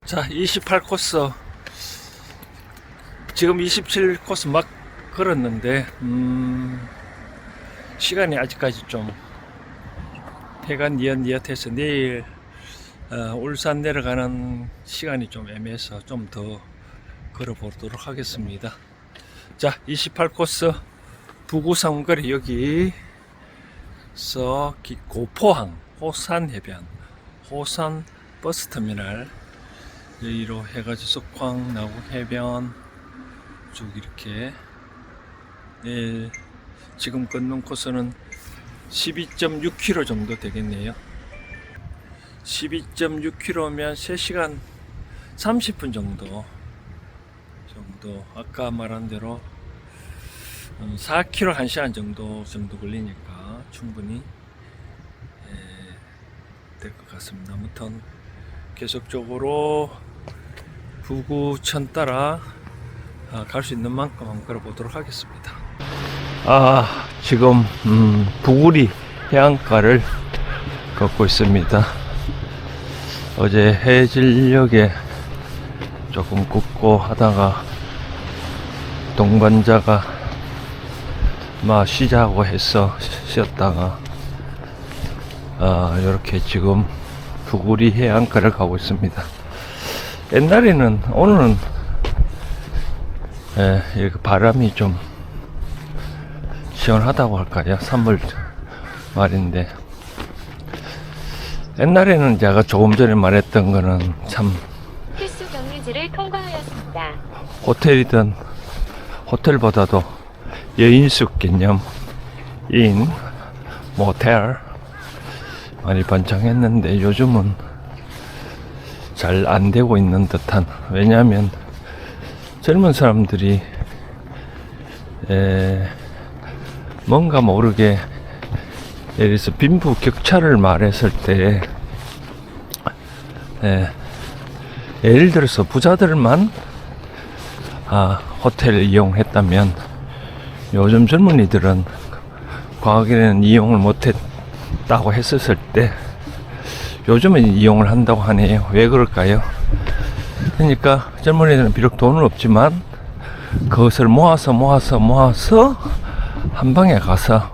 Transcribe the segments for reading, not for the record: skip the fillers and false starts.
자, 28코스 지금 27코스 막 걸었는데 시간이 아직까지 좀 해가 니엇니엇해서 내일 울산 내려가는 시간이 좀 애매해서 좀 더 걸어보도록 하겠습니다. 자, 28코스 부구상거리 여기서 고포항 호산해변 호산 버스터미널 여기로 해가지고 석황 나국 해변 쭉 이렇게 내일 지금 걷는 코스는 12.6km 정도 되겠네요. 12.6km면 3시간 30분 정도 아까 말한 대로 4km 1시간 정도 걸리니까 충분히 될 것 같습니다. 아무튼 계속적으로 부구천 따라 갈 수 있는 만큼 한번 걸어보도록 하겠습니다. 지금 부구리 해안가를 걷고 있습니다. 어제 해질녘에 조금 굽고 하다가 동반자가 쉬자고 해서 쉬었다가 이렇게 지금 부구리 해안가를 가고 있습니다. 옛날에는 오늘은 이렇게 바람이 좀 시원하다고 할까요? 3월 말인데 옛날에는 제가 조금 전에 말했던 거는 참 필수 경유지를 통과하였습니다. 호텔이든 호텔보다도 여인숙 개념 인 모텔 많이 번창했는데 요즘은 잘 안 되고 있는 듯한, 왜냐하면 젊은 사람들이 뭔가 모르게 예를 들어서 빈부격차를 말했을 때 예를 들어서 부자들만 호텔을 이용했다면 요즘 젊은이들은 과거에는 이용을 못했다고 했었을 때 요즘은 이용을 한다고 하네요. 왜 그럴까요? 그러니까 젊은이들은 비록 돈은 없지만 그것을 모아서 한 방에 가서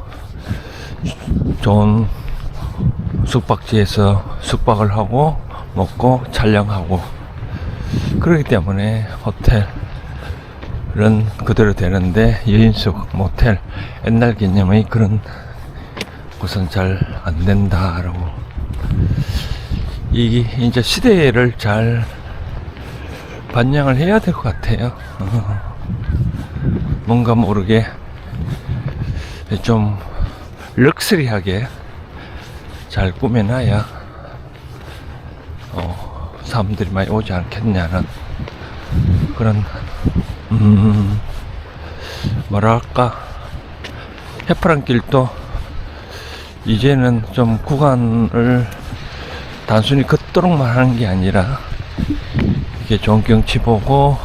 좋은 숙박지에서 숙박을 하고 먹고 촬영하고 그렇기 때문에 호텔은 그대로 되는데 여인숙 모텔 옛날 개념의 그런 곳은 잘 안 된다라고, 이게 이제 시대를 잘 반영을 해야 될 것 같아요. 뭔가 모르게 좀 럭셔리하게 잘 꾸며놔야 사람들이 많이 오지 않겠냐는 그런 뭐랄까, 해파랑길도 이제는 좀 구간을 단순히 걷도록만 하는 게 아니라 이게 좋은 경치 보고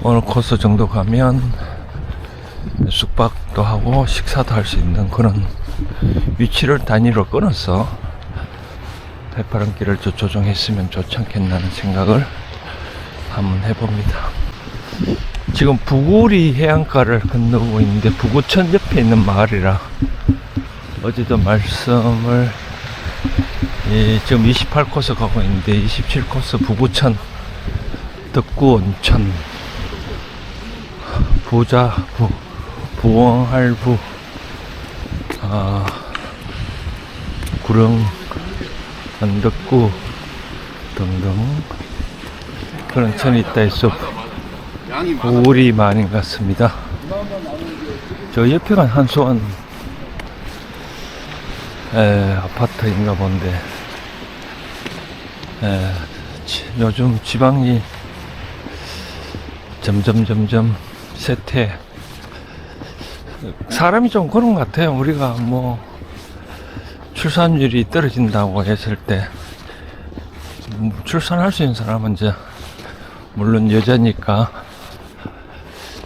어느 코스 정도 가면 숙박도 하고 식사도 할 수 있는 그런 위치를 단위로 끊어서 해파랑길을 조정했으면 좋지 않겠나는 생각을 한번 해봅니다. 지금 부구리 해안가를 건너고 있는데 부구천 옆에 있는 마을이라 어제도 말씀을 지금 28코스 가고 있는데 27코스 부구천 덕구온천 부자부 부엉할부 구릉 안덕구 등등 그런 천이 있다 해서 부구리 마을인 것 같습니다. 저 옆에가 한수원 아파트인가 본데 요즘 지방이 점점 쇠퇴, 사람이 좀 그런 것 같아요. 우리가 출산율이 떨어진다고 했을 때 출산할 수 있는 사람은 이제 물론 여자니까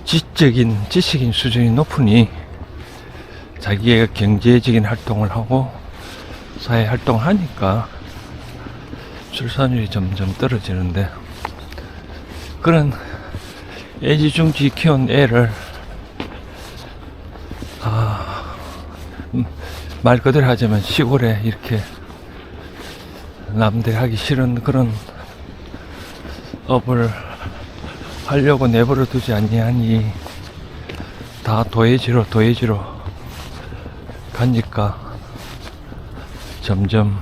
지식인 수준이 높으니 자기가 경제적인 활동을 하고 사회 활동을 하니까 출산율이 점점 떨어지는데 그런 애지중지 키운 애를 말 그대로 하자면 시골에 이렇게 남들 하기 싫은 그런 업을 하려고 내버려 두지 아니하니 다 도예지로 가니까 점점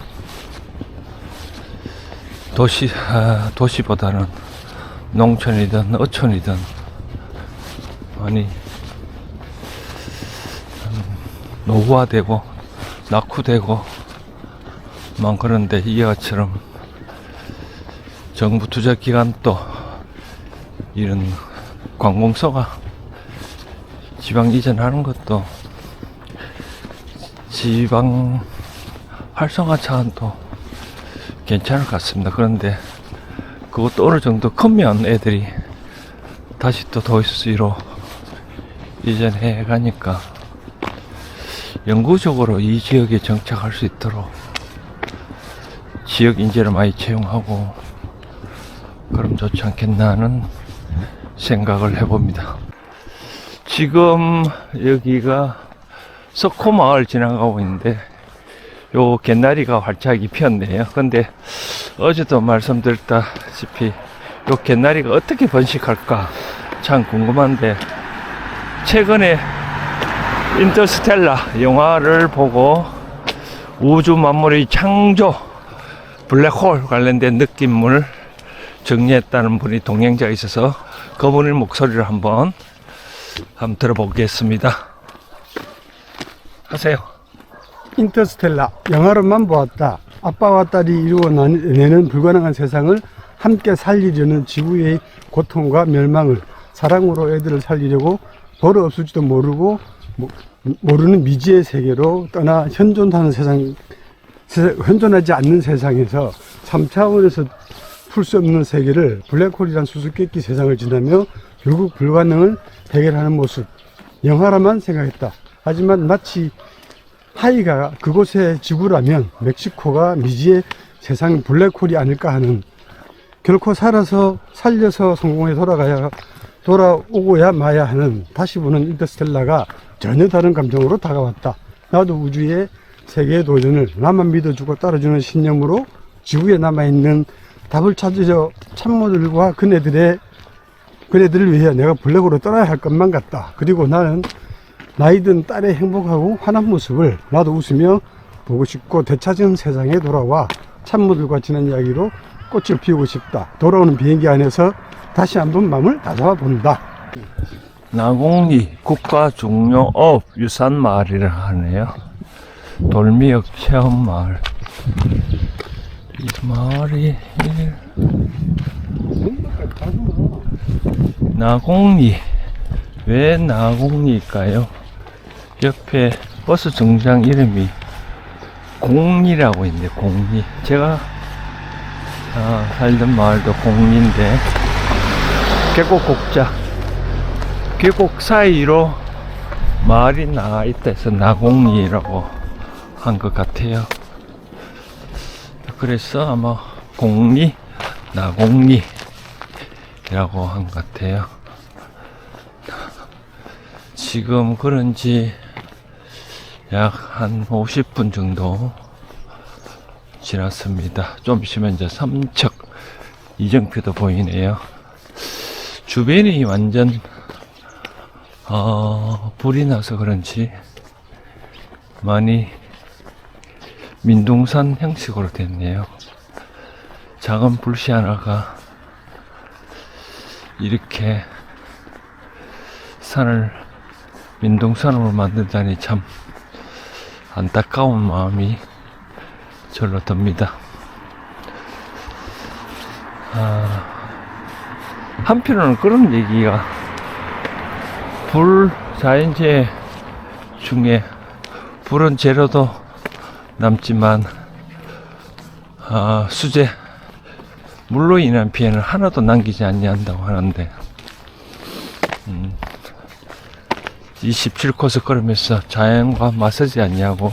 도시보다는 농촌이든 어촌이든 많이 노후화되고 낙후되고 만 그런데 이와처럼 정부 투자 기관도 이런 관공서가 지방 이전하는 것도 지방 활성화 차원도 괜찮을 것 같습니다. 그런데 그것도 어느 정도 크면 애들이 다시 또 도시로 이전해 가니까 영구적으로 이 지역에 정착할 수 있도록 지역 인재를 많이 채용하고 그럼 좋지 않겠나 하는 생각을 해봅니다. 지금 여기가 석호마을 지나가고 있는데 요 갯나리가 활짝이 피었네요. 근데 어제도 말씀드렸다시피 요 갯나리가 어떻게 번식할까 참 궁금한데 최근에 인터스텔라 영화를 보고 우주 만물의 창조 블랙홀 관련된 느낌을 정리했다는 분이 동행자가 있어서 그분의 목소리를 한번 들어보겠습니다. 하세요. 인터스텔라 영화로만 보았다. 아빠와 딸이 이루어내는 불가능한 세상을 함께 살리려는 지구의 고통과 멸망을 사랑으로 애들을 살리려고 벌어 없을지도 모르는 미지의 세계로 떠나 현존하지 않는 세상에서 3차원에서 풀 수 없는 세계를 블랙홀이란 수수께끼 세상을 지나며 결국 불가능을 해결하는 모습 영화라만 생각했다. 하지만 마치 하이가 그곳의 지구라면 멕시코가 미지의 세상 블랙홀이 아닐까 하는 결코 살려서 성공에 돌아오고야 마야 하는 다시 보는 인터스텔라가 전혀 다른 감정으로 다가왔다. 나도 우주의 세계의 도전을 나만 믿어주고 따라주는 신념으로 지구에 남아있는 답을 찾으려 참모들과 그네들을 위해 내가 블랙으로 떠나야 할 것만 같다. 그리고 나는 나이든 딸의 행복하고 환한 모습을 나도 웃으며 보고 싶고 되찾은 세상에 돌아와 참모들과 지난 이야기로 꽃을 피우고 싶다. 돌아오는 비행기 안에서 다시 한번 마음을 다잡아 본다. 나곡리 국가중요업 유산마을이라 하네요. 돌미역 체험마을. 이 마을이 나곡리 왜 나곡리일까요? 옆에 버스 정류장 이름이 공리라고 있는데 공리 제가 살던 마을도 공리인데 계곡 사이로 마을이 나가 있다 해서 나곡리라고 한 것 같아요. 그래서 아마 공리 나곡리라고 한 것 같아요. 지금 그런지 약 한 50분 정도 지났습니다. 좀 있으면 이제 삼척 이정표도 보이네요. 주변이 완전 불이 나서 그런지 많이 민둥산 형식으로 됐네요. 작은 불씨 하나가 이렇게 산을 민둥산으로 만든다니 참 안타까운 마음이 절로 듭니다. 한편으로는 그런 얘기가 불 자연재해 중에 불은 재료도 남지만 수재 물로 인한 피해는 하나도 남기지 아니한다고 하는데 27코스 걸으면서 자연과 맞서지 않냐고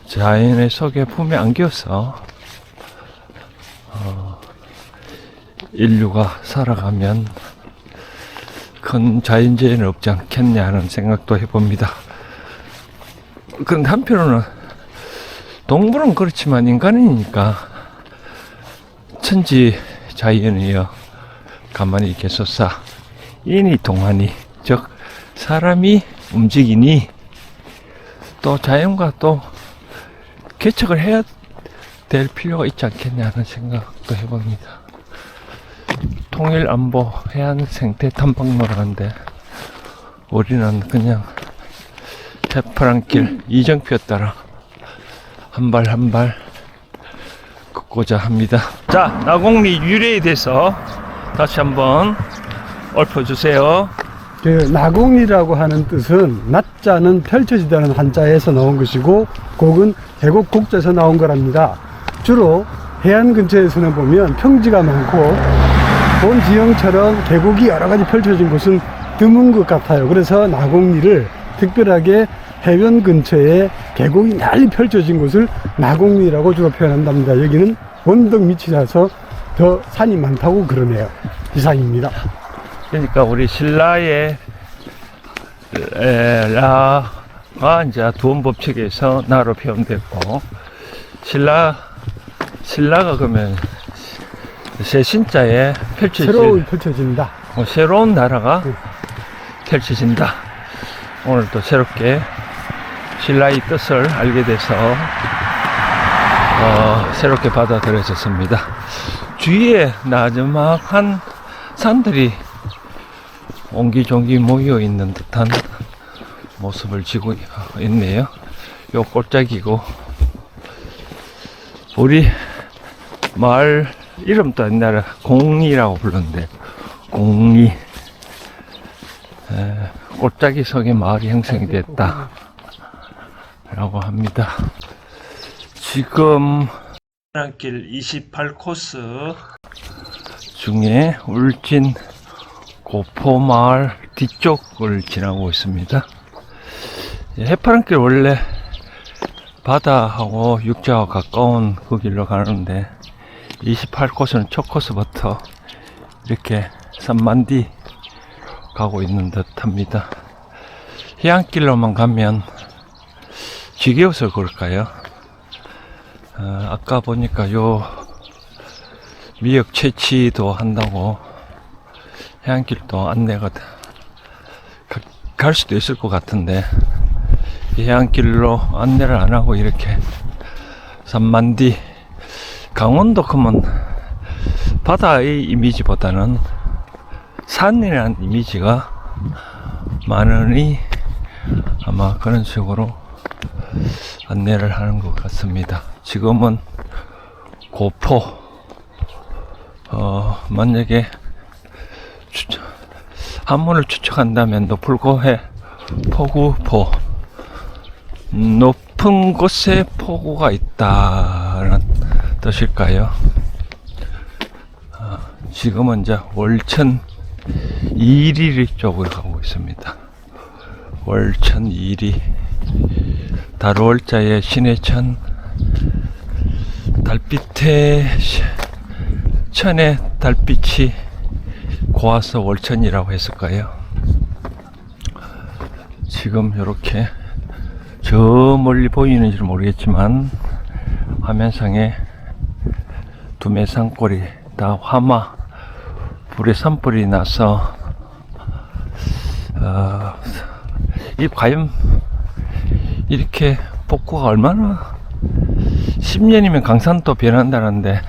자연의 속에 품에 안겨서 인류가 살아가면 큰 자연재해는 없지 않겠냐 하는 생각도 해봅니다. 그런데 한편으로는 동물은 그렇지만 인간이니까 천지 자연이여 가만히 계소서 인이 동하니, 즉 사람이 움직이니 또 자연과 또 개척을 해야 될 필요가 있지 않겠냐 하는 생각도 해봅니다. 통일안보 해안 생태 탐방로를 하는데 우리는 그냥 해파랑길 이정표 따라 한 발 한 발 걷고자 합니다. 자, 나곡리 유래에 대해서 다시 한번 읊어주세요. 그 나곡리라고 하는 뜻은 낮자는 펼쳐지다는 한자에서 나온 것이고 곡은 계곡 곡자에서 나온 거랍니다. 주로 해안 근처에서는 보면 평지가 많고 본 지형처럼 계곡이 여러 가지 펼쳐진 곳은 드문 것 같아요. 그래서 나곡리를 특별하게 해변 근처에 계곡이 널리 펼쳐진 곳을 나곡리라고 주로 표현한답니다. 여기는 원덕 밑이라서 더 산이 많다고 그러네요. 이상입니다. 그러니까 우리 신라의 라가 이제 두원법칙에서 나로 표현됐고, 신라가 그러면 새 신자에 새로운 펼쳐진다. 새로운 나라가 펼쳐진다. 오늘 또 새롭게 신라의 뜻을 알게 돼서 새롭게 받아들여졌습니다. 주위에 나지막한 산들이 옹기종기 모여 있는 듯한 모습을 지고 있네요. 요 꼴짝이고, 우리 마을 이름도 옛날에 공리라고 불렀는데, 공리. 꼴짝이 속에 마을이 형성이 됐다 라고 합니다. 지금 해파랑길 28코스 중에 울진 고포마을 뒤쪽을 지나고 있습니다. 해파랑길 원래 바다하고 육지와 가까운 그 길로 가는데 28코스는 첫 코스부터 이렇게 산만디 가고 있는 듯 합니다. 해안길로만 가면 지게옷을 걸을까요? 아까 보니까 요 미역 채취도 한다고 해안길도 안내가 갈 수도 있을 것 같은데, 해안길로 안내를 안 하고 이렇게 산만디, 강원도 그러면 바다의 이미지보다는 산이라는 이미지가 많으니 아마 그런 식으로 안내를 하는 것 같습니다. 지금은 고포, 만약에 한문을 추측한다면 노풀고해 포구포, 높은 곳에 포구가 있다는 뜻일까요? 지금은 이제 월천 이리 쪽으로 가고 있습니다. 월천 이리, 달월자에 신해천, 달빛에 천에 달빛이 고와서 월천이라고 했을까요? 지금 이렇게 저 멀리 보이는지 모르겠지만 화면상에 두메 산골이 다 화마 불에 산불이 나서 이 과연 이렇게 복구가 얼마나, 10년이면 강산도 변한다는데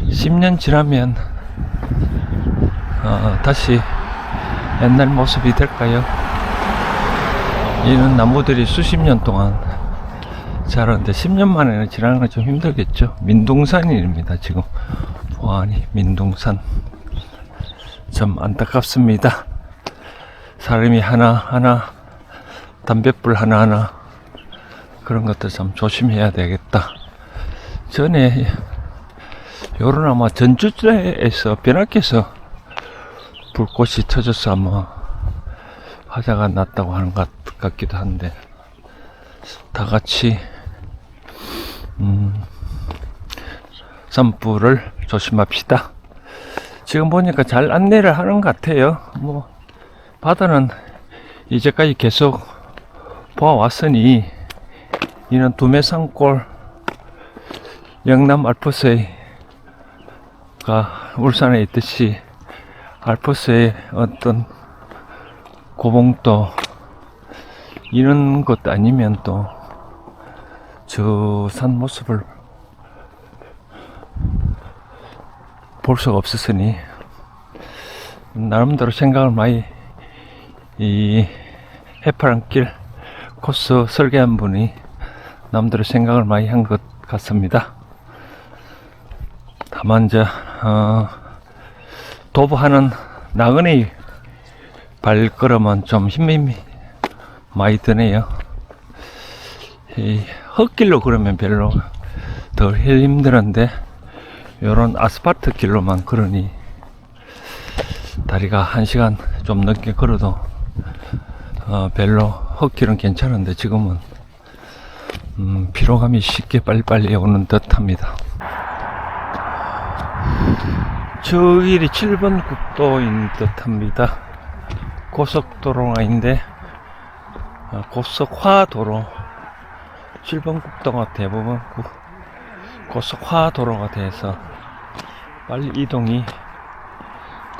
10년 지나면 다시 옛날 모습이 될까요? 이런 나무들이 수십 년 동안 자랐는데 10년 만에는 지나는 건 좀 힘들겠죠. 민둥산입니다. 지금 보아하니 민둥산. 좀 안타깝습니다. 사람이 하나하나, 담뱃불 하나하나 그런 것들 좀 조심해야 되겠다. 전에 요런 아마 전주에서 변압기에서 불꽃이 터져서 아마 화재가 났다고 하는 것 같기도 한데, 다 같이 산불을 조심합시다. 지금 보니까 잘 안내를 하는 것 같아요. 뭐 바다는 이제까지 계속 보아왔으니 이는 두메산골 영남 알프스가 울산에 있듯이 알프스의 어떤 고봉도 이런 것 아니면 또 저 산 모습을 볼 수가 없었으니 나름대로 생각을 많이 이 해파랑길 코스 설계한 분이 남들의 생각을 많이 한 것 같습니다. 다만 이제 도보하는 나그네 발걸음은 좀 힘이 많이 드네요. 이 흙길로 걸으면 별로 덜 힘들었는데 요런 아스팔트 길로만 걸으니 다리가 1시간 좀 넘게 걸어도 별로 흙길은 괜찮은데 지금은 피로감이 쉽게 빨리빨리 오는 듯 합니다. 저 길이 7번 국도인 듯 합니다. 고속도로가 있는데 고속화도로 7번 국도가 대부분 고속화도로가 돼서 빨리 이동이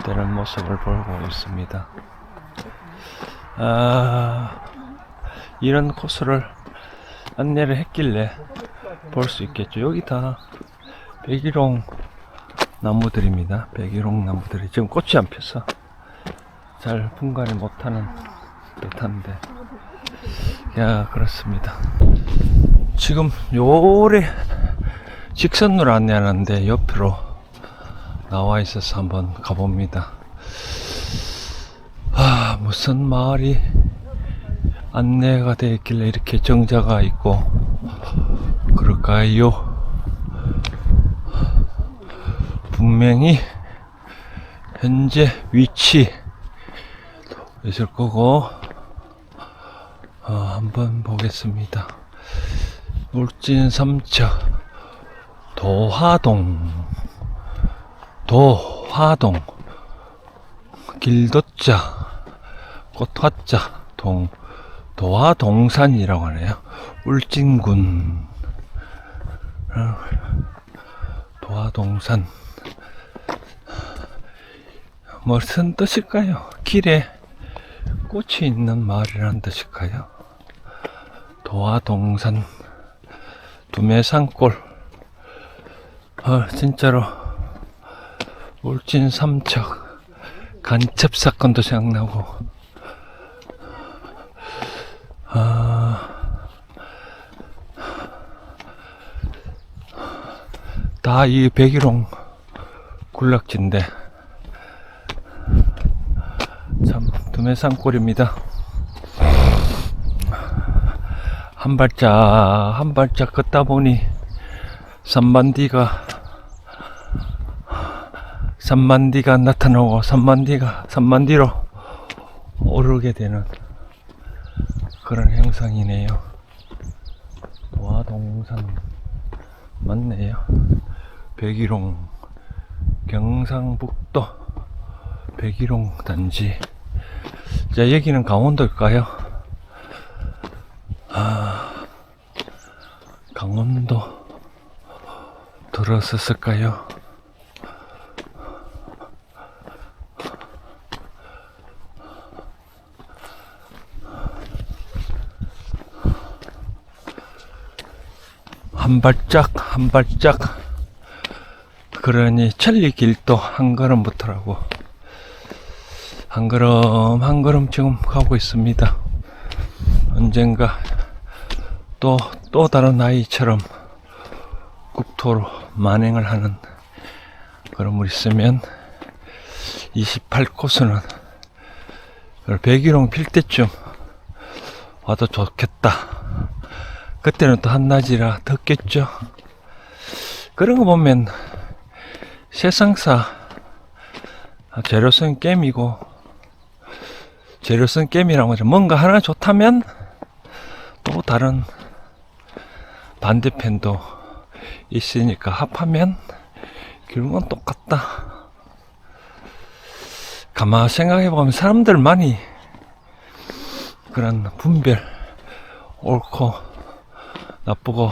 되는 모습을 보고 있습니다. 이런 코스를 안내를 했길래 볼 수 있겠죠. 여기 다 백일홍 나무들입니다. 백일홍 나무들이 지금 꽃이 안 펴서 잘 분간을 못하는 듯한데, 야, 그렇습니다. 지금 요래 직선으로 안내하는데 옆으로 나와 있어서 한번 가봅니다. 무슨 마을이 안내가 되어 있길래 이렇게 정자가 있고 그럴까요? 분명히 현재 위치 있을 거고 한번 보겠습니다. 울진 삼척 도화동 길도자 꽃화자 도화동산이라고 하네요. 울진군 도화동산 무슨 뜻일까요? 길에 꽃이 있는 마을이라는 뜻일까요? 도화동산 두메산골 진짜로 울진 삼척 간첩 사건도 생각나고 다 이 백일홍 군락지인데 참 두메산골입니다. 한 발짝 걷다 보니 산만디가 나타나고 산만디로 오르게 되는 그런 형상이네요. 도화동산 맞네요. 백일홍 경상북도 백일홍 단지. 자, 여기는 강원도일까요? 강원도 들어섰을까요? 한 발짝 그러니 천리길도 한 걸음부터라고 한 걸음 지금 가고 있습니다. 언젠가 또 다른 아이처럼 국토로 만행을 하는 그런 물 있으면 28코스는 백일홍 필 때쯤 와도 좋겠다. 그때는 또 한낮이라 덥겠죠. 그런 거 보면 세상사 재료성 게임이고, 재료성 게임이라고 하죠. 뭔가 하나 좋다면 또 다른 반대편도 있으니까 합하면 결국은 똑같다. 가만 생각해보면 사람들만이 그런 분별, 옳고, 나쁘고,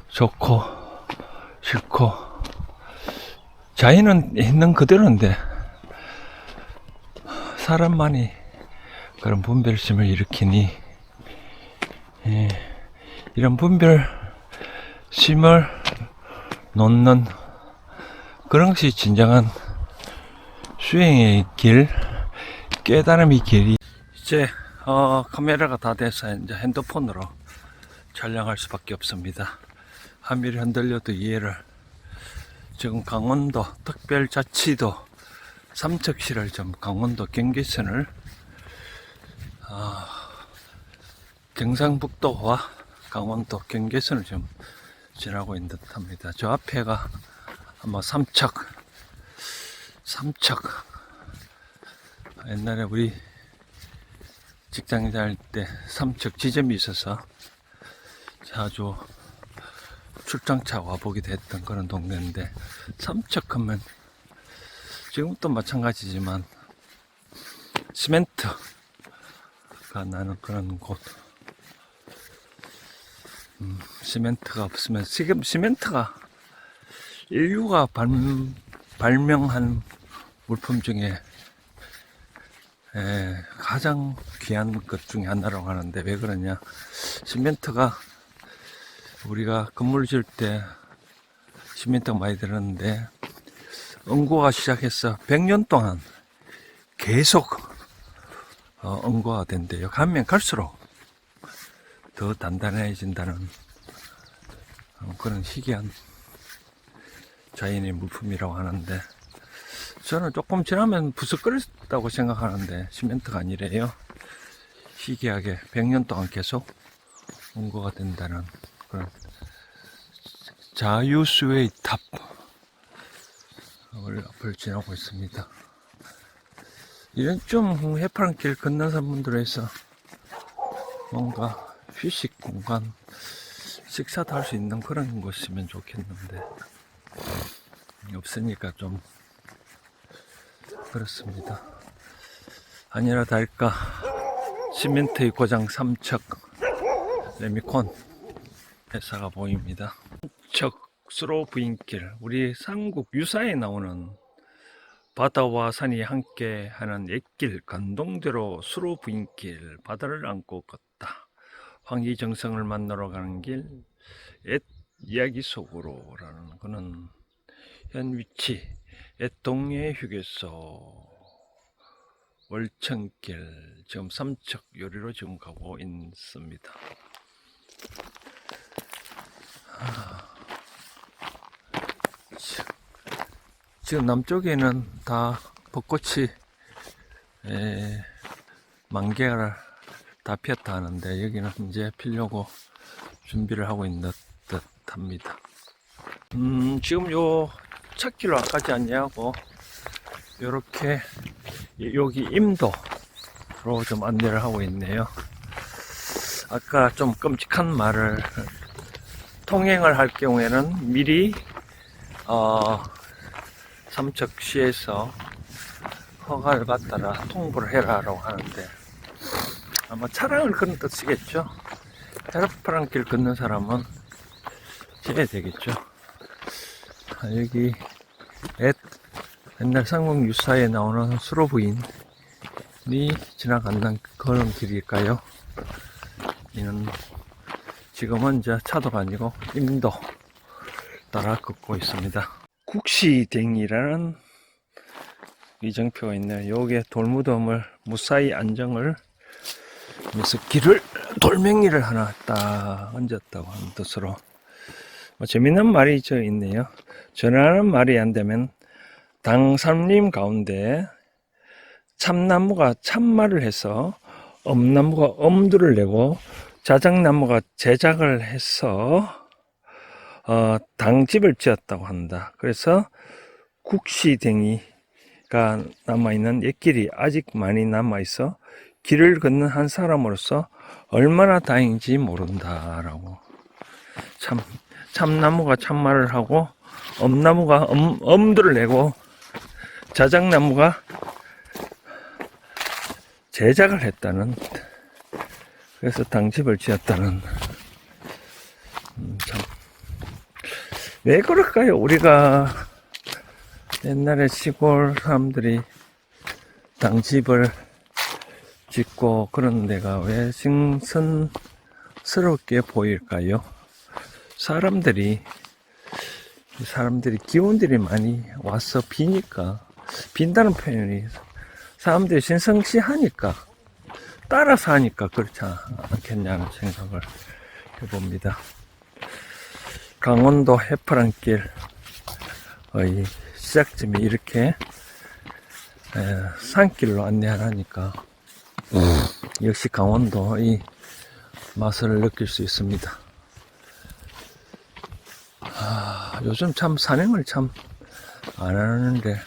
좋고, 싫고, 자연은 있는 그대로인데, 사람만이 그런 분별심을 일으키니, 이런 분별심을 놓는 그런 것이 진정한 수행의 길, 깨달음의 길이. 이제 카메라가 다 돼서 이제 핸드폰으로 촬영할 수밖에 없습니다. 하늘이 흔들려도 이해를. 지금 강원도 특별자치도 삼척시를 좀 강원도 경계선을 경상북도와 강원도 경계선을 좀 지나고 있는 듯합니다. 저 앞에가 아마 삼척. 옛날에 우리 직장 다닐 때 삼척 지점이 있어서 자주 출장차 와보기도 했던 그런 동네인데, 삼척하면 지금도 마찬가지지만 시멘트가 나는 그런 곳. 시멘트가 없으면, 지금 시멘트가 인류가 발명한 물품 중에 가장 귀한 것 중에 하나라고 하는데, 왜 그러냐? 시멘트가 우리가 건물 지을 때 시멘트가 많이 들었는데, 응고가 시작해서 100년 동안 계속 응고가 된대요. 가면 갈수록 더 단단해진다는 그런 희귀한 자연의 물품이라고 하는데, 저는 조금 지나면 부스거렸다고 생각하는데 시멘트가 아니래요. 희귀하게 100년 동안 계속 응고가 된다는 그런 자유수의 탑을 앞을 지나고 있습니다. 이런 좀 해파란 길 걷는 사람들에서 뭔가 휴식 공간, 식사도 할 수 있는 그런 곳이면 좋겠는데 없으니까 좀 그렇습니다. 아니라 다를까 시멘트의 고장 삼척 레미콘 회사가 보입니다. 삼척 수로 부인길, 우리 삼국 유사에 나오는 바다와 산이 함께하는 옛길, 감동대로 수로 부인길, 바다를 안고 걷다, 황희정성을 만나러 가는 길, 옛 이야기 속으로라는 그는 현 위치, 옛 동해 휴게소, 월천길, 지금 삼척 요리로 지금 가고 있습니다. 지금 남쪽에는 다 벚꽃이 만개가 다 피었다 하는데, 여기는 이제 피려고 준비를 하고 있는 듯 합니다. 지금 요 찾기로 아까지 안내하고 요렇게 여기 임도로 좀 안내를 하고 있네요. 아까 좀 끔찍한 말을, 통행을 할 경우에는 미리 삼척시에서 허가를 받다라 통보를 해라라고 하는데, 아마 차량을 그런 뜻이겠죠. 해파란 길 걷는 사람은 지해야 되겠죠. 여기 옛날 삼국 유사에 나오는 수로 부인이 지나가는 그런 길일까요? 이는 지금은 이제 차도가 아니고 임도 따라 걷고 있습니다. 국시댕이라는 이정표가 있네요. 여기에 돌무덤을 무사히 안정을 위해서 돌멩이를 하나 딱 얹었다고 하는 뜻으로 재미있는 말이 저 있네요. 전하는 말이 안 되면 당산림 가운데 참나무가 참말을 해서 엄나무가 엄두를 내고 자작나무가 제작을 해서 당집을 지었다고 한다. 그래서 국시댕이가 남아있는 옛길이 아직 많이 남아있어 길을 걷는 한 사람으로서 얼마나 다행인지 모른다라고. 참나무가 참말을 하고 엄나무가 엄두를 내고 자작나무가 제작을 했다는, 그래서 당집을 지었다는, 참, 왜 그럴까요? 우리가 옛날에 시골 사람들이 당집을 짓고 그런 데가 왜 신선스럽게 보일까요? 사람들이 기운들이 많이 와서 비니까, 빈다는 표현이 사람들이 신성시하니까, 따라서 하니까 그렇지 않겠냐는 생각을 해봅니다. 강원도 해파랑길의 시작점이 이렇게 산길로 안내하니까 역시 강원도의 맛을 느낄 수 있습니다. 요즘 참 산행을 참 안 하는데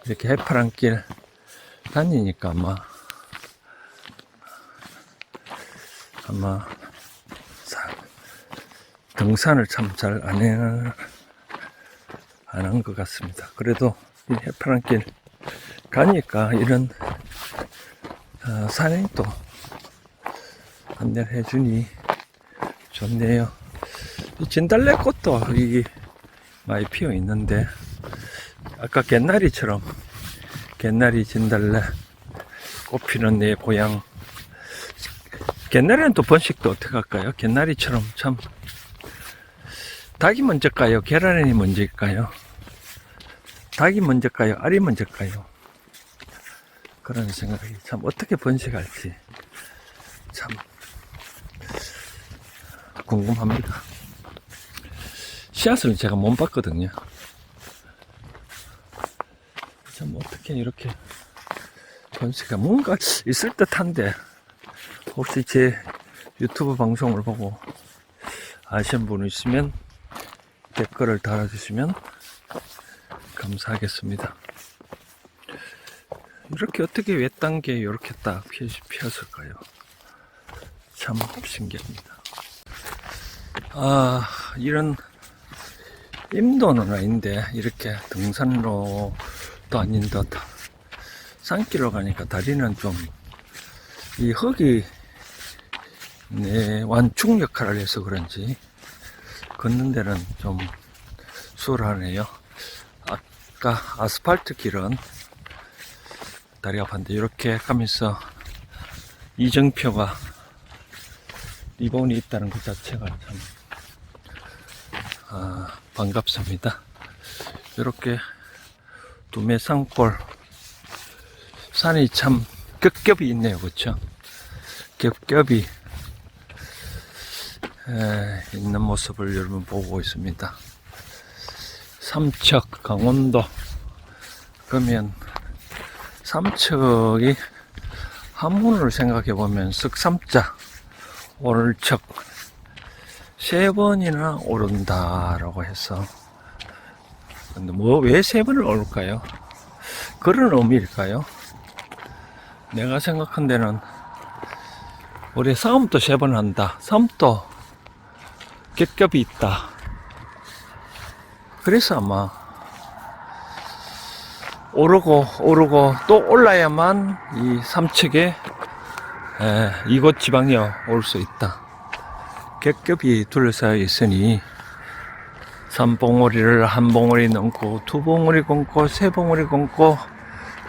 이렇게 해파랑길 다니니까 아마 등산을 참 잘 안 한 것 같습니다. 그래도 이 해파랑길 가니까 이런 산행도 안내를 해주니 좋네요. 이 진달래꽃도 이 많이 피어 있는데, 아까 개나리처럼 개나리 진달래 꽃 피는 내 고향. 개나리는 또 번식도 어떻게 할까요? 개나리처럼 참, 닭이 먼저일까요? 계란이 먼저일까요? 닭이 먼저일까요? 알이 먼저일까요? 그런 생각이 참 어떻게 번식할지 참 궁금합니다. 씨앗을 제가 못 봤거든요. 참 어떻게 이렇게 번식가 뭔가 있을 듯한데, 혹시 제 유튜브 방송을 보고 아시는 분 있으면 댓글을 달아주시면 감사하겠습니다. 이렇게 어떻게 외딴 게 이렇게 딱 피었을까요? 참 신기합니다. 이런 임도는 아닌데 이렇게 등산로도 아닌 듯 산길로 가니까 다리는 좀 이 흙이 완충 역할을 해서 그런지 걷는 데는 좀 수월하네요. 아까 아스팔트 길은 다리가 아팠는데 이렇게 가면서 이정표가 리본이 있다는 것 자체가 참 반갑습니다. 이렇게 두메산골 산이 참 겹겹이 있네요. 그렇죠? 겹겹이 있는 모습을 여러분 보고 있습니다. 삼척 강원도 그러면 삼척이 한문으로 생각해 보면 석삼자 오를척 세 번이나 오른다라고 해서, 근데 왜 세 번을 오를까요? 그런 의미일까요? 내가 생각한 데는 우리 싸움도 세 번 한다, 싸움도 겹겹이 있다, 그래서 아마 오르고 또 올라야만 이 삼척에 이곳 지방에 올 수 있다. 겹겹이 둘러싸여 있으니 삼봉우리를 한 봉우리 넘고 두 봉우리 걷고 세 봉우리 걷고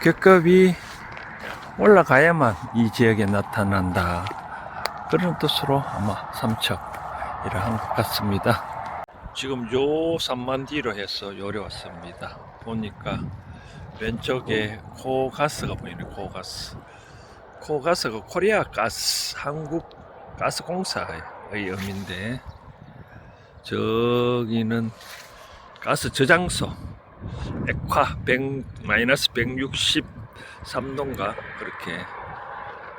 겹겹이 올라가야만 이 지역에 나타난다. 그런 뜻으로 아마 삼척이라 한 것 같습니다. 지금 요 산만 뒤로 해서 요리 왔습니다. 보니까 왼쪽에 코가스가 보이네. 코가스가 코리아 가스, 한국 가스공사의 의미인데, 저기는 가스 저장소 액화 마이너스 163도인가 그렇게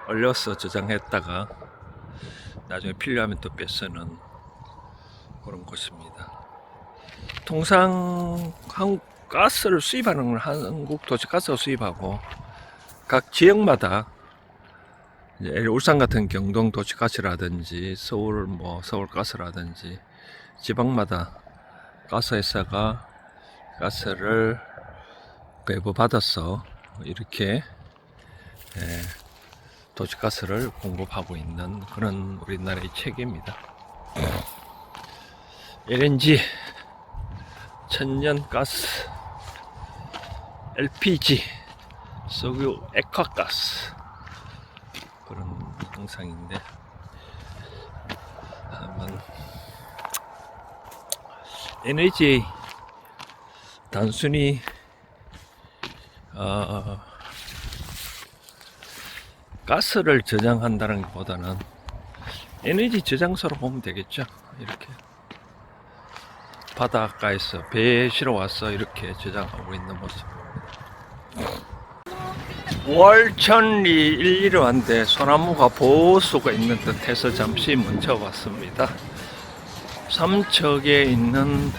얼려서 저장했다가 나중에 필요하면 또 빼쓰는 그런 곳입니다. 통상 가스를 수입하는 건 한국 도시가스가 수입하고, 각 지역마다 울산 같은 경동 도시가스라든지 서울가스라든지 지방마다 가스회사가 가스를 배부받아서 이렇게 도시가스를 공급하고 있는 그런 우리나라의 체계입니다. LNG, 천연가스, LPG, 석유, 액화가스 그런 영상인데 한번 에너지 단순히 가스를 저장한다는 것보다는 에너지 저장소로 보면 되겠죠. 이렇게 바닷가에서 배에 실어 와서 이렇게 저장하고 있는 모습. 월천리 1, 2로 왔는데 소나무가 보수가 있는 듯해서 잠시 멈춰봤습니다. 삼척에 있는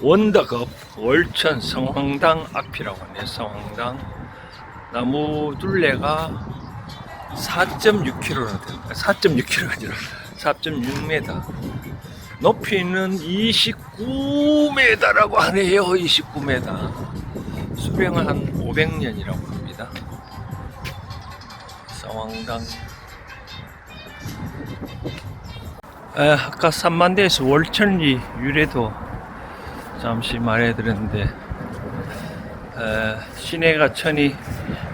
원더급 월천 성황당 앞이라고 하네요. 성황당 나무 둘레가 4.6km나 됩니다. 4.6km가 아니라 4.6m, 높이는 29m라고 하네요. 29m. 수령은 한 500년이라고 합니다. 성황당. 아까 삼만대에서 월천리 유래도 잠시 말해드렸는데 시내가 천이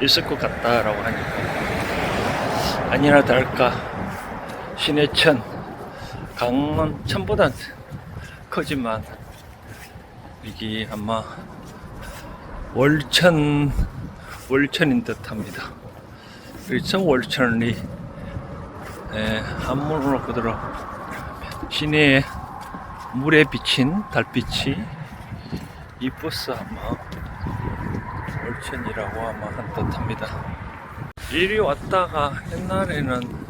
있을 것 같다라고 하니까 아니나 다를까 시내천, 강은 천보다 크지만 이게 아마 월천인 듯합니다. 그래서 월천리 한문으로 그대로 시내에 물에 비친 달빛이 이뻐서 아마 월천이라고 아마 한 듯합니다. 이리 왔다가 옛날에는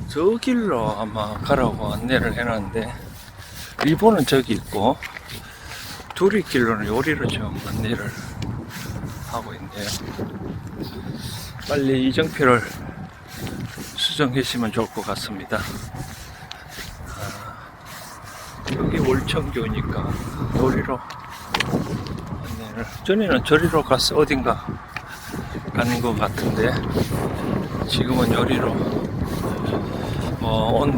저 길로 아마 가라고 안내를 해놨는데 일본은 저기 있고 두리길로는 요리로 좀 안내를 하고 있네요. 빨리 이정표를 수정해 주시면 좋을 것 같습니다. 여기 월천교니까 요리로 안내를, 전에는 저리로 가서 어딘가 가는 것 같은데 지금은 요리로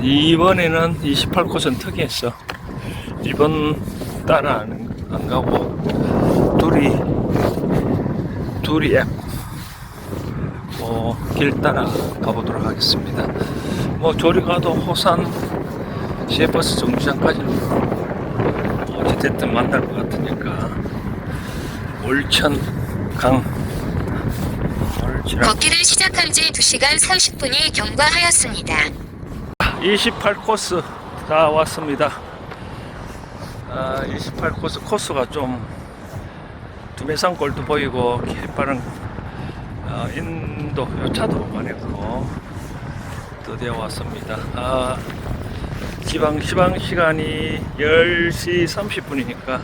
이번에는 28코스는 특이했어. 이번 따라 안 가고 둘이 앱 길 따라 가보도록 하겠습니다. 저리 가도 호산 시외버스 정류장까지는 어찌됐든 만날 것 같으니까 월천강 걷기를 시작한 지 2시간 30분이 경과하였습니다. 28코스 다 왔습니다. 28코스 코스가 좀 두메산골도 보이고 개빠른 인도 요차도 보관했고 드디어 왔습니다. 지방 시간이 10시 30분이니까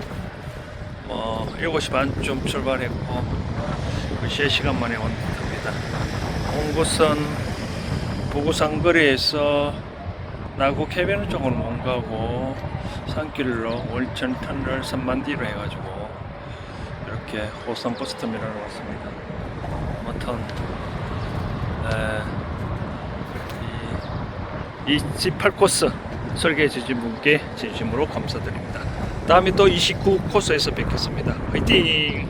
7시 반쯤 출발했고 3시간 만에 온 듯합니다. 온 곳은 부구상거리에서 나국 해변 쪽으로 못 가고 산길로 월천 터널 삼만디로 해가지고 이렇게 호산 버스터미널로 왔습니다. 아무튼 28코스 설계해 주신 분께 진심으로 감사드립니다. 다음에 또 29코스에서 뵙겠습니다. 화이팅!